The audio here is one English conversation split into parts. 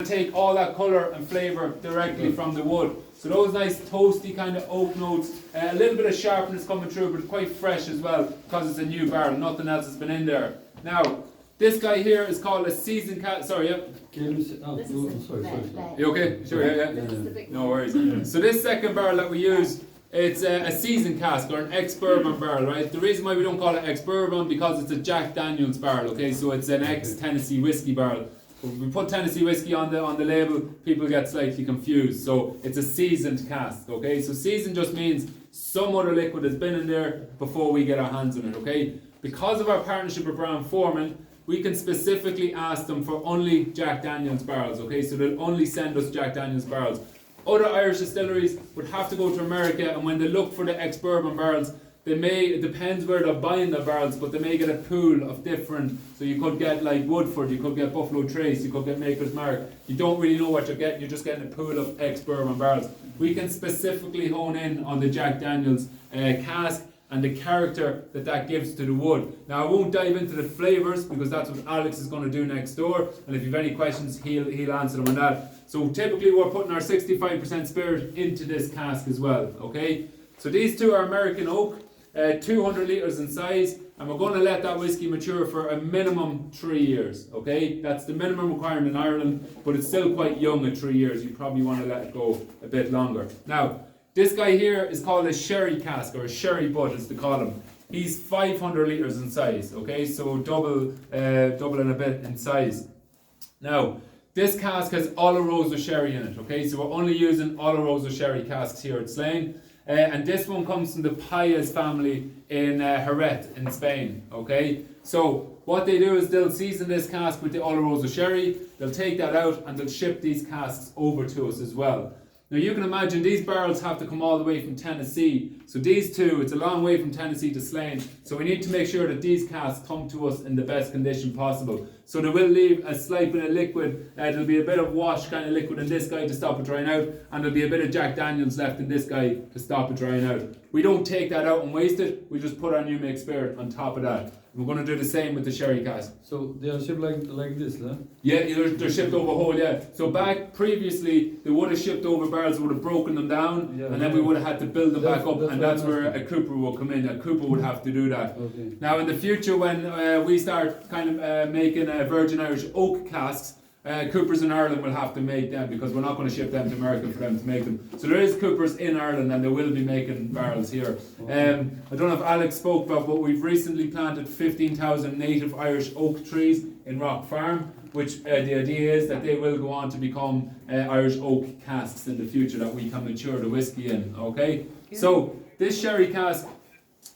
take all that colour and flavour directly from the wood. So those nice toasty kind of oak notes, a little bit of sharpness coming through, but quite fresh as well because it's a new barrel, nothing else has been in there. Now, this guy here is called a seasoned cask. Sorry, yeah. Sorry. You okay? Sure, yeah. No worries. So this second barrel that we use, it's a seasoned cask or an ex-bourbon barrel, right? The reason why we don't call it ex-bourbon because it's a Jack Daniels barrel, okay? So it's an ex-Tennessee whiskey barrel. When we put Tennessee whiskey on the label, people get slightly confused. So it's a seasoned cask, okay? So seasoned just means some other liquid has been in there before we get our hands on it, okay? Because of our partnership with Brown-Forman, we can specifically ask them for only Jack Daniels barrels, okay? So they'll only send us Jack Daniels barrels. Other Irish distilleries would have to go to America, and when they look for the ex-bourbon barrels, they may, it depends where they're buying the barrels, but they may get a pool of different, so you could get like Woodford, you could get Buffalo Trace, you could get Maker's Mark. You don't really know what you're getting, you're just getting a pool of ex-bourbon barrels. We can specifically hone in on the Jack Daniels cask and the character that gives to the wood. Now I won't dive into the flavours because that's what Alex is going to do next door, and if you have any questions he'll answer them on that. So typically we're putting our 65% spirit into this cask as well, okay? So these two are American oak, 200 litres in size, and we're going to let that whiskey mature for a minimum 3 years, okay? That's the minimum requirement in Ireland, but it's still quite young at 3 years. You probably want to let it go a bit longer. Now, this guy here is called a sherry cask, or a sherry butt as they call him. He's 500 litres in size, okay? So double and a bit in size. Now, this cask has Oloroso sherry in it, okay? So we're only using Oloroso sherry casks here at Slane. And this one comes from the Payas family in Jerez in Spain, okay? So what they do is they'll season this cask with the Oloroso sherry, they'll take that out and they'll ship these casks over to us as well. Now you can imagine these barrels have to come all the way from Tennessee. So these two, it's a long way from Tennessee to Slane. So we need to make sure that these casks come to us in the best condition possible. So they will leave a slight bit of liquid. There'll be a bit of wash kind of liquid in this guy to stop it drying out. And there'll be a bit of Jack Daniels left in this guy to stop it drying out. We don't take that out and waste it. We just put our new make spirit on top of that. We're going to do the same with the sherry cask. So they are shipped like this, huh? Yeah, they're shipped over whole, yeah. So back previously, they would have shipped over barrels, would have broken them down, and then we would have had to build them back up, and that's where a cooper will come in. A cooper would have to do that. Okay. Now in the future, when we start kind of making Virgin Irish oak casks, coopers in Ireland will have to make them because we're not going to ship them to America for them to make them. So there is coopers in Ireland and they will be making barrels here. I don't know if Alex spoke about, but we've recently planted 15,000 native Irish oak trees in Rock Farm, which the idea is that they will go on to become Irish oak casks in the future that we can mature the whiskey in, okay? So this sherry cask,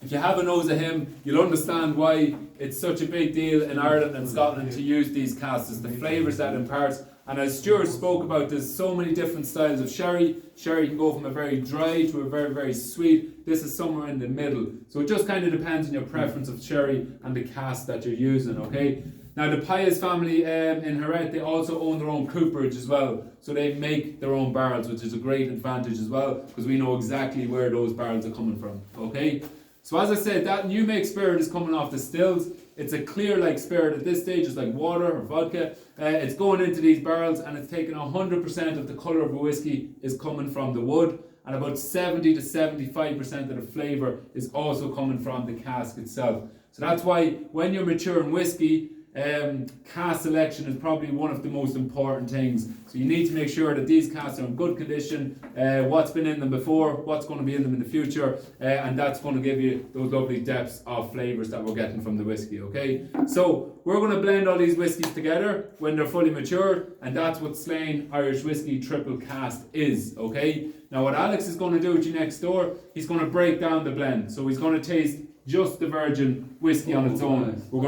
if you have a nose of him, you'll understand why it's such a big deal in Ireland and Scotland to use these casks. It's the flavours that imparts. And as Stuart spoke about, there's so many different styles of sherry. Sherry can go from a very dry to a very, very sweet. This is somewhere in the middle. So it just kind of depends on your preference of sherry and the cask that you're using, okay? Now the Payas family in Jerez, they also own their own cooperage as well. So they make their own barrels, which is a great advantage as well, because we know exactly where those barrels are coming from, okay? So as I said, that new make spirit is coming off the stills. It's a clear like spirit at this stage, it's like water or vodka. It's going into these barrels and it's taking 100% of the colour of a whiskey is coming from the wood, and about 70 to 75% of the flavour is also coming from the cask itself. So that's why when you're maturing whiskey, cask selection is probably one of the most important things. So you need to make sure that these casks are in good condition, what's been in them before, what's going to be in them in the future, and that's going to give you those lovely depths of flavours that we're getting from the whiskey, okay? So we're going to blend all these whiskies together when they're fully mature, and that's what Slane Irish Whiskey Triple Cask is, okay? Now what Alex is going to do with you next door, he's going to break down the blend. So he's going to taste just the virgin whiskey on its own. We're going